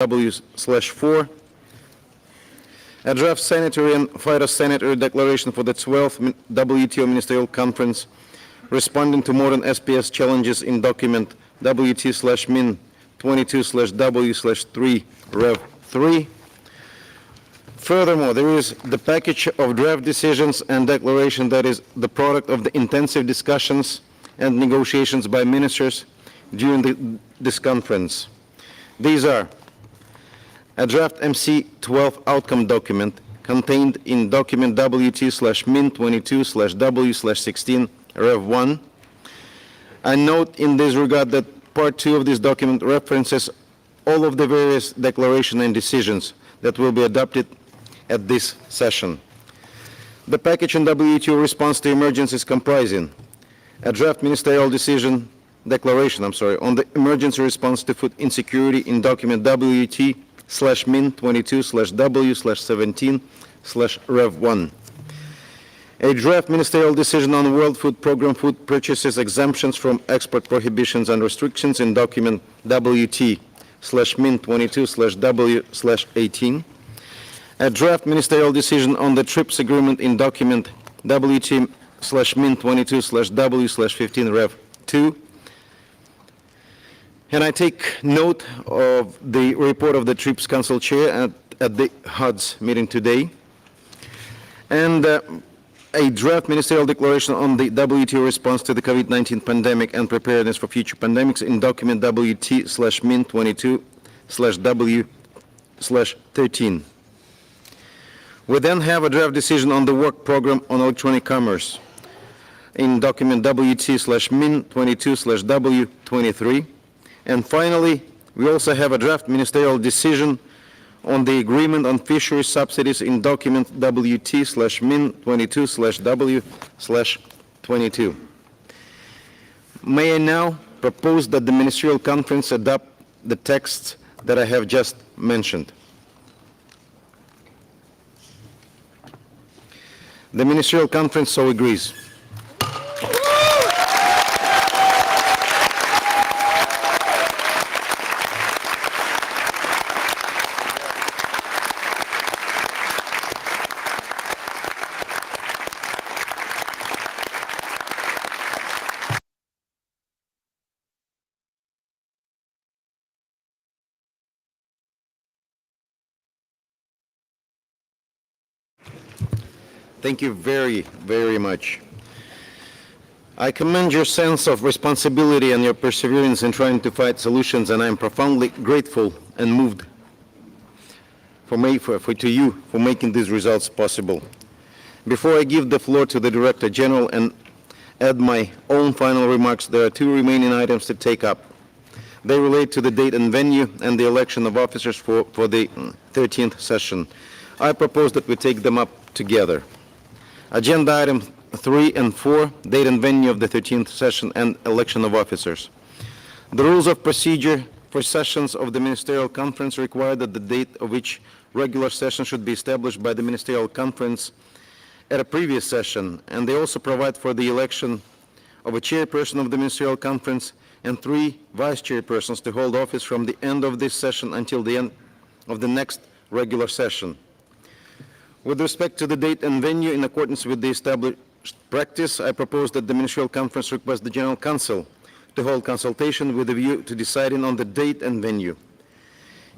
W/4, a draft sanitary and phytosanitary declaration for the 12th WTO Ministerial Conference responding to modern SPS challenges in document WT/Min 22/W/3 Rev 3. Furthermore, there is the package of draft decisions and declaration that is the product of the intensive discussions and negotiations by ministers during this conference. These are a draft MC12 outcome document contained in document WT/Min 22/W/16 Rev 1. I note in this regard that Part 2 of this document references all of the various declarations and decisions that will be adopted at this session. The package on WTO response to emergencies comprising a draft ministerial declaration on the emergency response to food insecurity in document WT/Min 22/W/17/Rev 1. A draft ministerial decision on World Food Program food purchases exemptions from export prohibitions and restrictions in document WT/Min 22/W/18. A draft ministerial decision on the TRIPS agreement in document WT/Min 22/W/15 Rev 2. And I take note of the report of the TRIPS Council Chair at the HUD's meeting today. And a draft ministerial declaration on the WTO response to the COVID-19 pandemic and preparedness for future pandemics in document WT/Min 22/W/13. We then have a draft decision on the work program on electronic commerce in document WT/Min 22/W23. And finally, we also have a draft ministerial decision on the agreement on fisheries subsidies in document WT/Min 22/W/22. May I now propose that the Ministerial Conference adopt the texts that I have just mentioned. The Ministerial Conference so agrees. Thank you very, very much. I commend your sense of responsibility and your perseverance in trying to find solutions, and I am profoundly grateful and moved to you for making these results possible. Before I give the floor to the Director General and add my own final remarks, there are two remaining items to take up. They relate to the date and venue and the election of officers for the 13th session. I propose that we take them up together. Agenda item 3 and 4, date and venue of the 13th session and election of officers. The rules of procedure for sessions of the Ministerial Conference require that the date of each regular session should be established by the Ministerial Conference at a previous session, and they also provide for the election of a chairperson of the Ministerial Conference and 3 vice chairpersons to hold office from the end of this session until the end of the next regular session. With respect to the date and venue, in accordance with the established practice, I propose that the Ministerial Conference request the General Council to hold consultation with a view to deciding on the date and venue.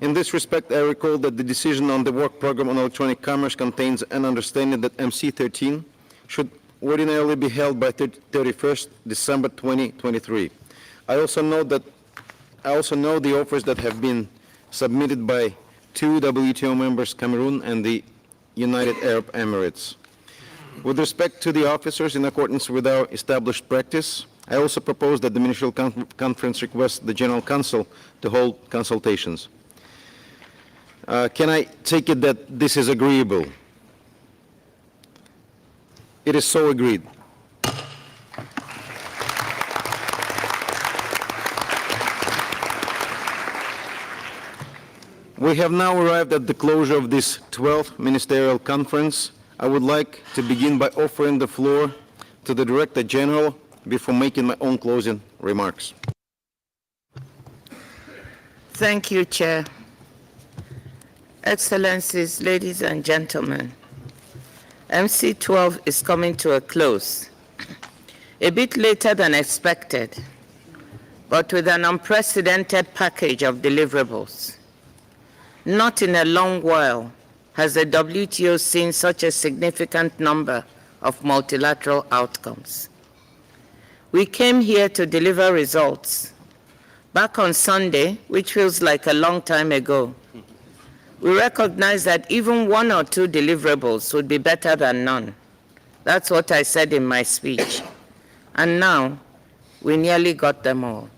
In this respect, I recall that the decision on the work program on electronic commerce contains an understanding that MC13 should ordinarily be held by 31st December 2023. I also know the offers that have been submitted by 2 WTO members, Cameroon and the United Arab Emirates. With respect to the officers, in accordance with our established practice, I also propose that the Ministerial Conference request the General Council to hold consultations. Can I take it that this is agreeable? It is so agreed. We have now arrived at the closure of this 12th Ministerial Conference. I would like to begin by offering the floor to the Director General before making my own closing remarks. Thank you, Chair. Excellencies, ladies and gentlemen, MC12 is coming to a close, a bit later than expected, but with an unprecedented package of deliverables. Not in a long while has the WTO seen such a significant number of multilateral outcomes. We came here to deliver results. Back on Sunday, which feels like a long time ago, we recognized that even one or two deliverables would be better than none. That's what I said in my speech. And now, we nearly got them all.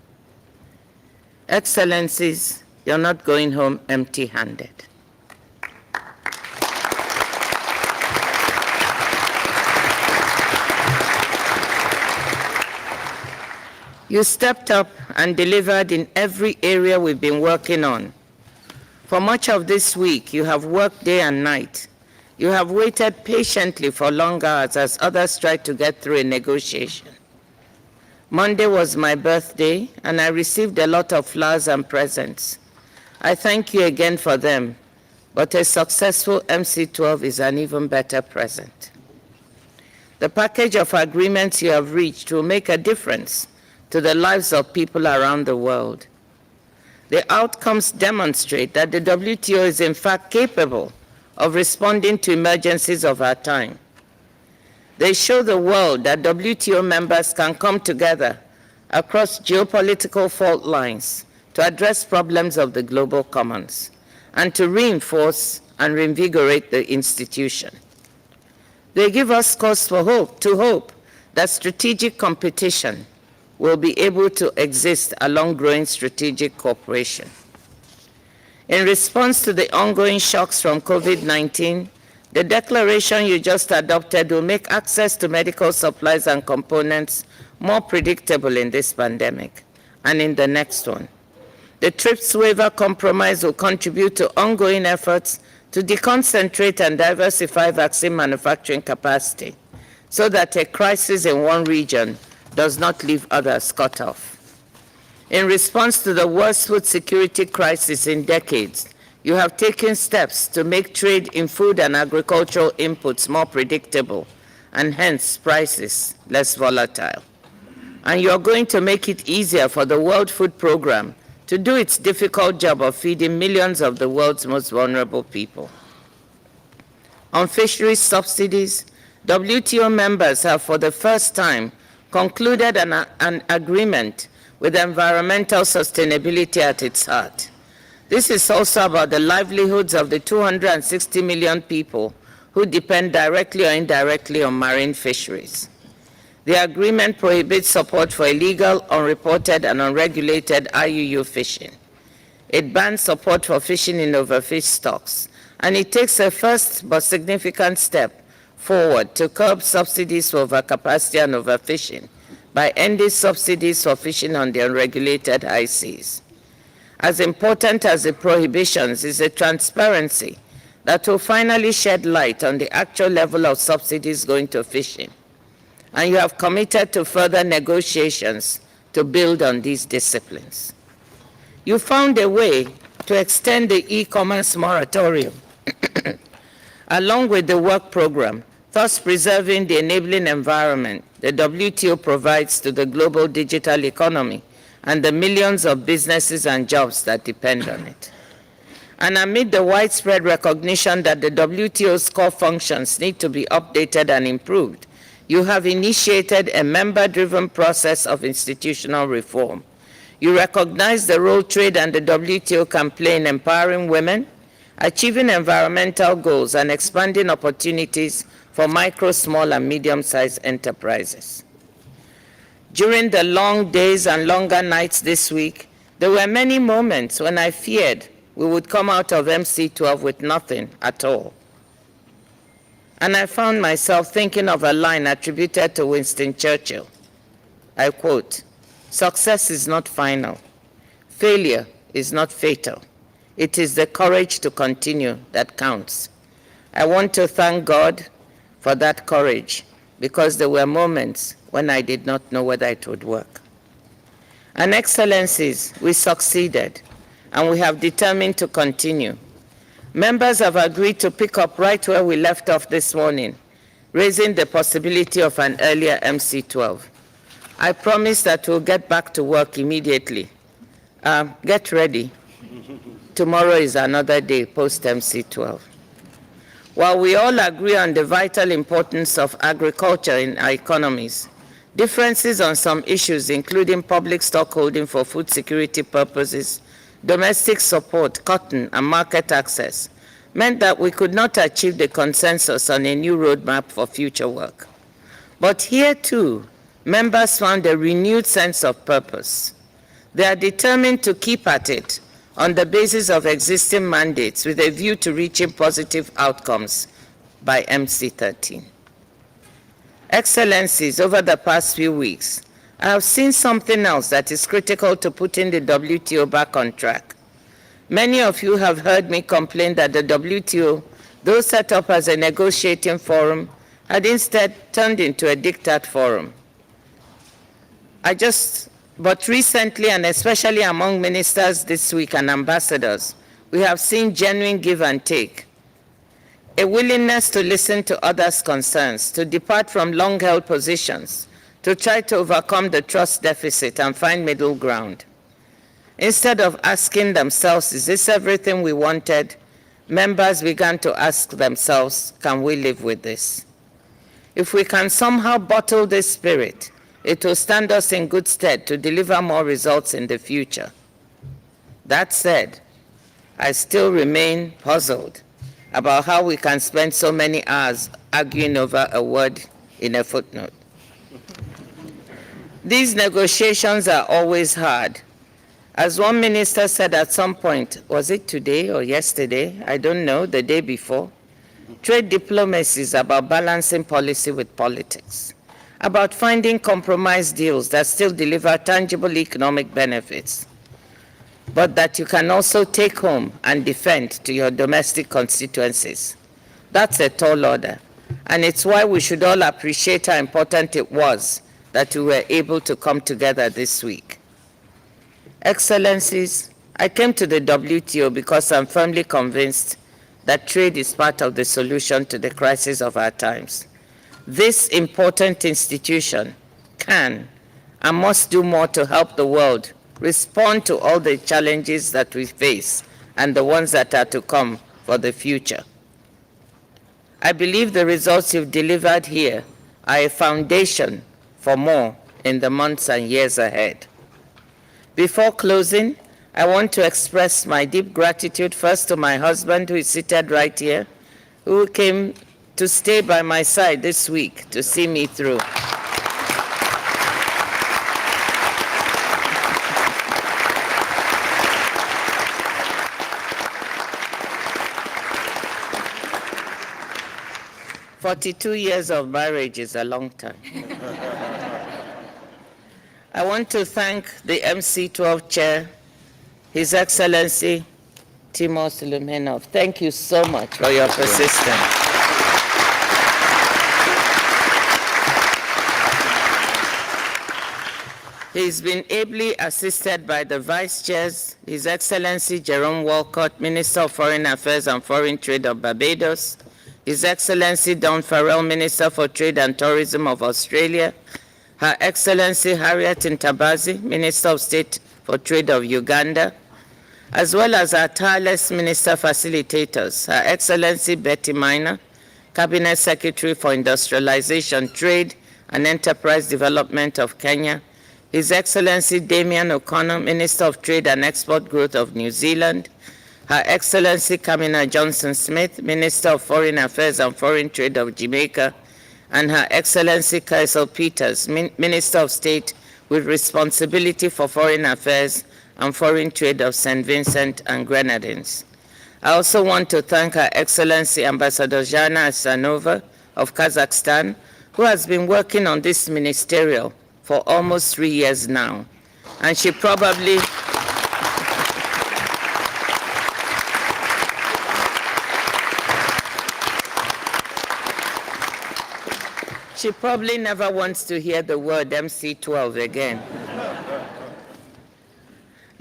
Excellencies, you're not going home empty-handed. You stepped up and delivered in every area we've been working on. For much of this week, you have worked day and night. You have waited patiently for long hours as others tried to get through a negotiation. Monday was my birthday, and I received a lot of flowers and presents. I thank you again for them, but a successful MC12 is an even better present. The package of agreements you have reached will make a difference to the lives of people around the world. The outcomes demonstrate that the WTO is in fact capable of responding to emergencies of our time. They show the world that WTO members can come together across geopolitical fault lines to address problems of the global commons and to reinforce and reinvigorate the institution. They give us cause for hope, to hope that strategic competition will be able to exist along growing strategic cooperation. In response to the ongoing shocks from COVID-19, the declaration you just adopted will make access to medical supplies and components more predictable in this pandemic and in the next one. The TRIPS waiver compromise will contribute to ongoing efforts to deconcentrate and diversify vaccine manufacturing capacity so that a crisis in one region does not leave others cut off. In response to the worst food security crisis in decades, you have taken steps to make trade in food and agricultural inputs more predictable and hence prices less volatile. And you are going to make it easier for the World Food Programme to do its difficult job of feeding millions of the world's most vulnerable people. On fisheries subsidies, WTO members have for the first time concluded an agreement with environmental sustainability at its heart. This is also about the livelihoods of the 260 million people who depend directly or indirectly on marine fisheries. The agreement prohibits support for illegal, unreported, and unregulated IUU fishing. It bans support for fishing in overfished stocks, and it takes a first but significant step forward to curb subsidies for overcapacity and overfishing by ending subsidies for fishing on the unregulated high seas. As important as the prohibitions is the transparency that will finally shed light on the actual level of subsidies going to fishing. And you have committed to further negotiations to build on these disciplines. You found a way to extend the e-commerce moratorium along with the work program, thus preserving the enabling environment the WTO provides to the global digital economy and the millions of businesses and jobs that depend on it. And amid the widespread recognition that the WTO's core functions need to be updated and improved, you have initiated a member-driven process of institutional reform. You recognize the role trade and the WTO can play in empowering women, achieving environmental goals, and expanding opportunities for micro, small, and medium-sized enterprises. During the long days and longer nights this week, there were many moments when I feared we would come out of MC12 with nothing at all. And I found myself thinking of a line attributed to Winston Churchill. I quote, "Success is not final. Failure is not fatal. It is the courage to continue that counts." I want to thank God for that courage, because there were moments when I did not know whether it would work. And Excellencies, we succeeded, and we have determined to continue. Members have agreed to pick up right where we left off this morning, raising the possibility of an earlier MC12. I promise that we'll get back to work immediately. Get ready. Tomorrow is another day post MC12. While we all agree on the vital importance of agriculture in our economies, differences on some issues, including public stockholding for food security purposes, domestic support, cotton, and market access, meant that we could not achieve the consensus on a new roadmap for future work. But here too, members found a renewed sense of purpose. They are determined to keep at it on the basis of existing mandates with a view to reaching positive outcomes by MC13. Excellencies, over the past few weeks, I have seen something else that is critical to putting the WTO back on track. Many of you have heard me complain that the WTO, though set up as a negotiating forum, had instead turned into a diktat forum. But recently, and especially among ministers this week and ambassadors, we have seen genuine give and take, a willingness to listen to others' concerns, to depart from long-held positions, to try to overcome the trust deficit and find middle ground. Instead of asking themselves, is this everything we wanted? Members began to ask themselves, can we live with this? If we can somehow bottle this spirit, it will stand us in good stead to deliver more results in the future. That said, I still remain puzzled about how we can spend so many hours arguing over a word in a footnote. These negotiations are always hard. As one minister said at some point, was it today or yesterday? I don't know, the day before. Trade diplomacy is about balancing policy with politics, about finding compromise deals that still deliver tangible economic benefits, but that you can also take home and defend to your domestic constituencies. That's a tall order, and it's why we should all appreciate how important it was that we were able to come together this week. Excellencies, I came to the WTO because I'm firmly convinced that trade is part of the solution to the crisis of our times. This important institution can and must do more to help the world respond to all the challenges that we face and the ones that are to come for the future. I believe the results you've delivered here are a foundation for more in the months and years ahead. Before closing, I want to express my deep gratitude first to my husband, who is seated right here, who came to stay by my side this week to see me through. "42 years of marriage is a long time." I want to thank the MC12 Chair, His Excellency Timur Sulumenov. Thank you so much for your persistence. He's been ably assisted by the Vice Chairs, His Excellency Jerome Walcott, Minister of Foreign Affairs and Foreign Trade of Barbados, His Excellency Don Farrell, Minister for Trade and Tourism of Australia, Her Excellency Harriet Ntabazi, Minister of State for Trade of Uganda, as well as our tireless minister facilitators, Her Excellency Betty Minor, Cabinet Secretary for Industrialization, Trade and Enterprise Development of Kenya, His Excellency Damian O'Connor, Minister of Trade and Export Growth of New Zealand, Her Excellency Kamina Johnson-Smith, Minister of Foreign Affairs and Foreign Trade of Jamaica, and Her Excellency Kaisel Peters, Minister of State with responsibility for foreign affairs and foreign trade of St. Vincent and Grenadines. I also want to thank Her Excellency Ambassador Zhana Asanova of Kazakhstan, who has been working on this ministerial for almost 3 years now. And she probably never wants to hear the word MC12 again.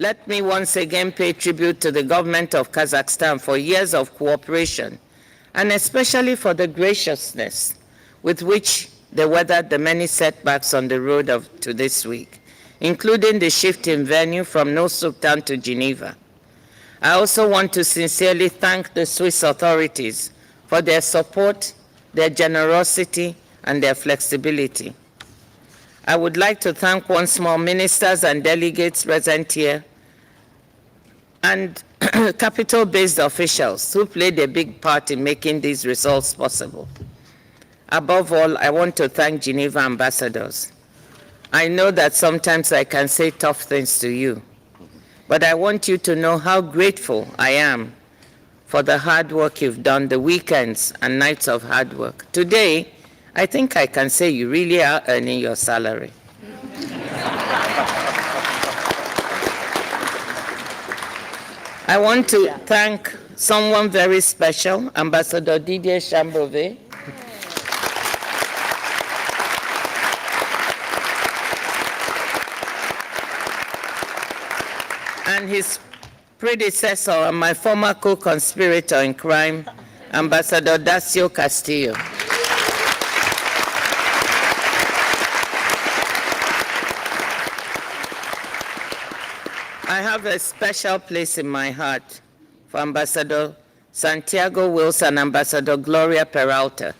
Let me once again pay tribute to the government of Kazakhstan for years of cooperation, and especially for the graciousness with which they weathered the many setbacks on the road to this week, including the shift in venue from Nur Sultan to Geneva. I also want to sincerely thank the Swiss authorities for their support, their generosity, and their flexibility. I would like to thank once more ministers and delegates present here and capital-based officials who played a big part in making these results possible. Above all, I want to thank Geneva ambassadors. I know that sometimes I can say tough things to you, but I want you to know how grateful I am for the hard work you've done, the weekends and nights of hard work. Today, I think I can say you really are earning your salary. I want to thank someone very special, Ambassador Didier Chambové. And his predecessor and my former co-conspirator in crime, Ambassador Dacio Castillo. I have a special place in my heart for Ambassador Santiago Wilson and Ambassador Gloria Peralta.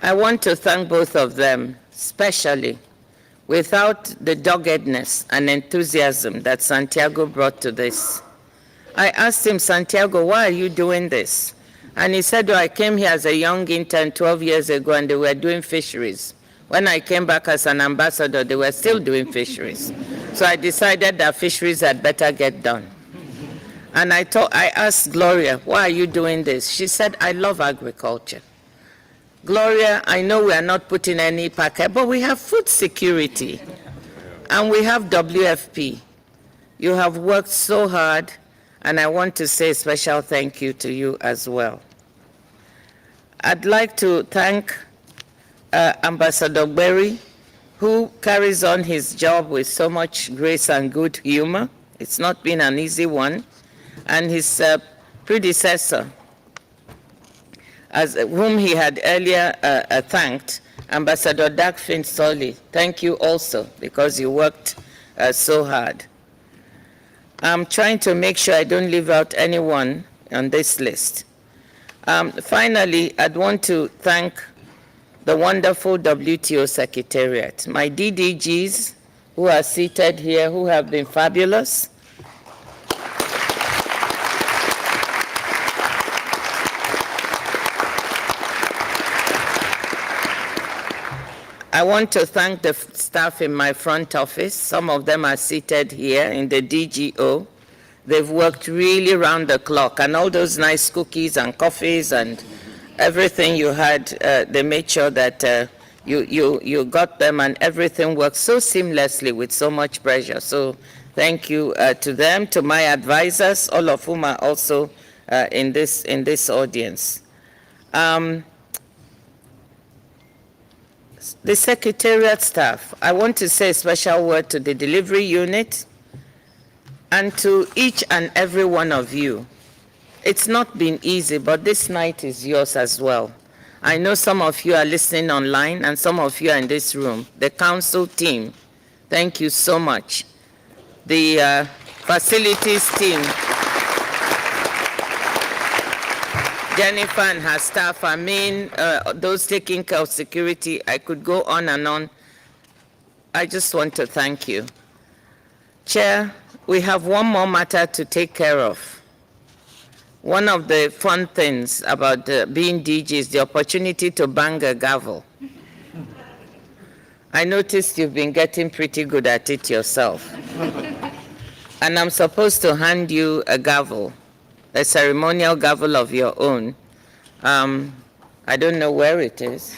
I want to thank both of them, especially. Without the doggedness and enthusiasm that Santiago brought to this. I asked him, Santiago, why are you doing this? And he said, I came here as a young intern 12 years ago and they were doing fisheries. When I came back as an ambassador, they were still doing fisheries. So I decided that fisheries had better get done. And I asked Gloria, why are you doing this? She said, I love agriculture. Gloria, I know we are not putting any packet, but we have food security. And we have WFP. You have worked so hard, and I want to say a special thank you to you as well. I'd like to thank Ambassador Berry, who carries on his job with so much grace and good humor. It's not been an easy one. And his predecessor, whom he had earlier thanked, Ambassador Dagfin Soli. Thank you also, because you worked so hard. I'm trying to make sure I don't leave out anyone on this list. Finally, I'd want to thank the wonderful WTO Secretariat, my DDGs who are seated here, who have been fabulous. I want to thank the staff in my front office. Some of them are seated here in the DGO. They've worked really round the clock, and all those nice cookies and coffees and everything you had, they made sure that you got them, and everything worked so seamlessly with so much pressure. So thank you to them, to my advisors, all of whom are also in this audience. The Secretariat staff, I want to say a special word to the delivery unit and to each and every one of you. It's not been easy, but this night is yours as well. I know some of you are listening online and some of you are in this room. The council team, thank you so much. The facilities team, Jennifer and her staff, those taking care of security, I could go on and on. I just want to thank you. Chair, we have one more matter to take care of. One of the fun things about being DG is the opportunity to bang a gavel. I noticed you've been getting pretty good at it yourself. And I'm supposed to hand you a gavel, a ceremonial gavel of your own. I don't know where it is.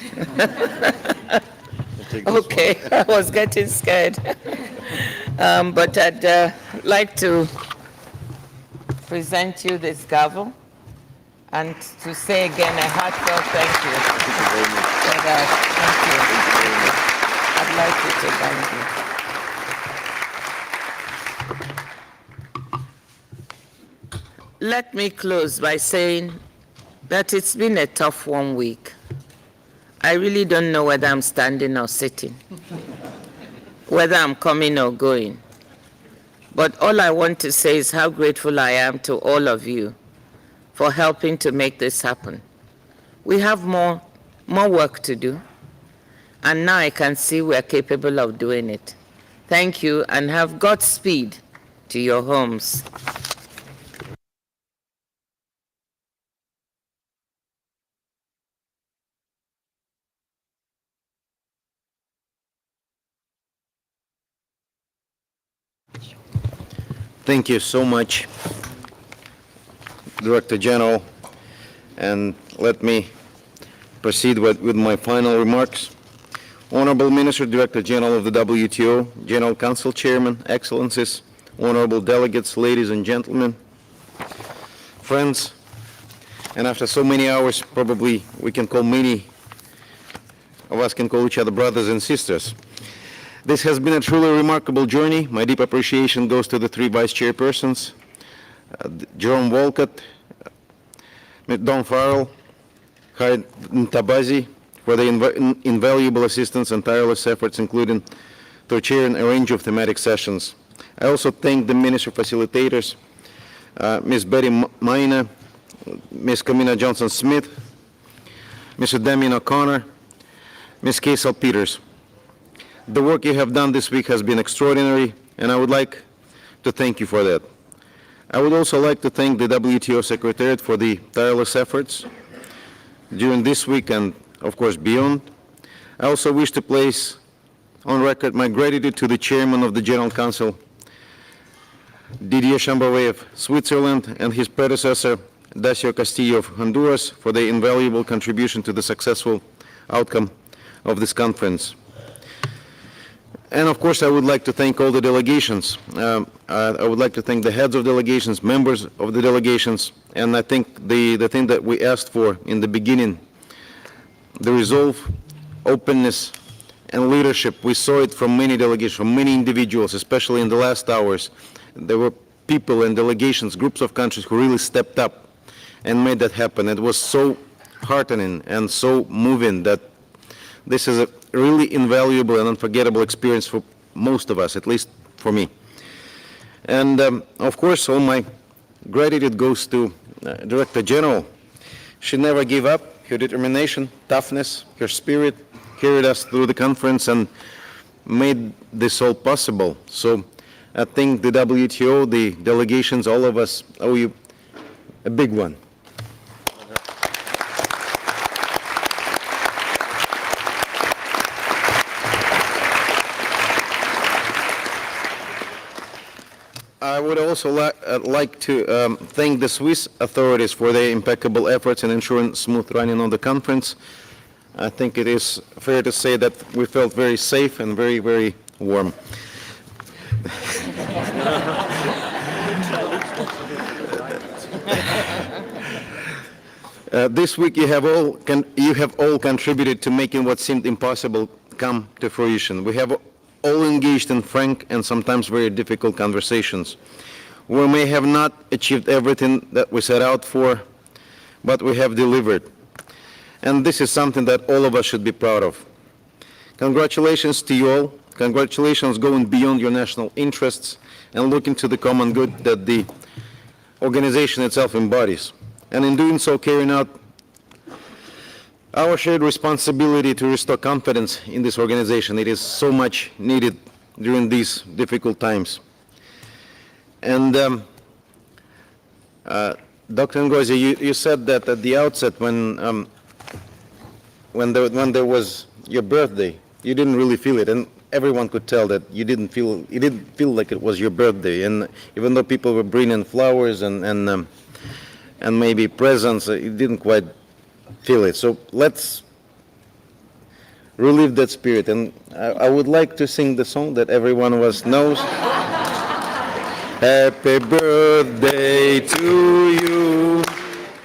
Okay, I was getting scared. But I'd like to present you this gavel. and to say again a heartfelt thank you for that. Thank you. I'd like you to thank you. Let me close by saying that it's been a tough 1 week. I really don't know whether I'm standing or sitting, whether I'm coming or going. But all I want to say is how grateful I am to all of you for helping to make this happen. We have more work to do, and now I can see we're capable of doing it. Thank you, and have Godspeed to your homes. Thank you so much, Director General. And let me proceed with my final remarks. Honorable Minister, Director General of the WTO, General Council Chairman, Excellencies, honorable delegates, ladies and gentlemen, friends, and after so many hours, probably we can call many of us can call each other brothers and sisters. This has been a truly remarkable journey. My deep appreciation goes to the three vice chairpersons, Jerome Walcott, Don Farrell, Khalid Tabazi, for their invaluable assistance and tireless efforts, including to chairing a range of thematic sessions. I also thank the minister facilitators, Ms. Betty Maina, Ms. Kamina Johnson-Smith, Mr. Damien O'Connor, Ms. Kaysel Peters. The work you have done this week has been extraordinary, and I would like to thank you for that. I would also like to thank the WTO Secretariat for the tireless efforts during this week and, of course, beyond. I also wish to place on record my gratitude to the Chairman of the General Council, Didier Chambarret of Switzerland, and his predecessor, Dacio Castillo of Honduras, for their invaluable contribution to the successful outcome of this conference. And of course, I would like to thank all the delegations. I would like to thank the heads of delegations, members of the delegations, and I think the thing that we asked for in the beginning, the resolve, openness, and leadership, we saw it from many delegations, from many individuals, especially in the last hours. There were people and delegations, groups of countries who really stepped up and made that happen. It was so heartening and so moving that this is a really invaluable and unforgettable experience for most of us, at least for me. And of course, all my gratitude goes to Director General. She never gave up. Her determination, toughness, her spirit carried us through the conference and made this all possible. So I think the WTO, the delegations, all of us owe you a big one. I would also like to thank the Swiss authorities for their impeccable efforts in ensuring smooth running of the conference. I think it is fair to say that we felt very safe and very, very warm. This week you have all contributed to making what seemed impossible come to fruition. We have all engaged in frank and sometimes very difficult conversations. We may have not achieved everything that we set out for, but we have delivered. And this is something that all of us should be proud of. Congratulations to you all. Congratulations going beyond your national interests and looking to the common good that the organization itself embodies. And in doing so, carrying out our shared responsibility to restore confidence in this organization. It is so much needed during these difficult times. And Dr. Ngozi, you said that at the outset when there was your birthday, you didn't really feel it, and everyone could tell that it didn't feel like it was your birthday. And even though people were bringing flowers and maybe presents, you didn't quite feel it. So let's relive that spirit. And I would like to sing the song that every one of us knows. Happy birthday to you.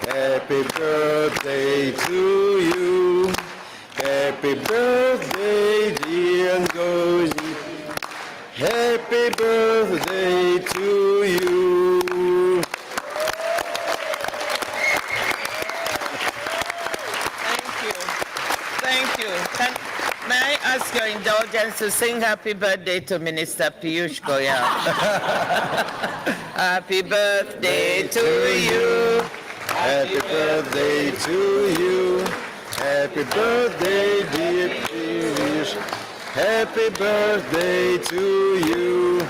Happy Happy birthday to you. Happy birthday, dear Ngozi. Happy birthday to you. Thank you. Thank you. May I ask your indulgence to sing happy birthday to Minister Piyush Goyal? Happy birthday to you. Happy birthday to you. Happy birthday, dear Piyush. Happy birthday to you.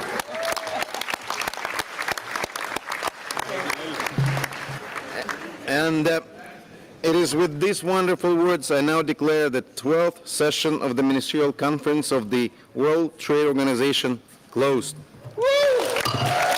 And it is with these wonderful words I now declare the 12th session of the Ministerial Conference of the World Trade Organization closed. Woo!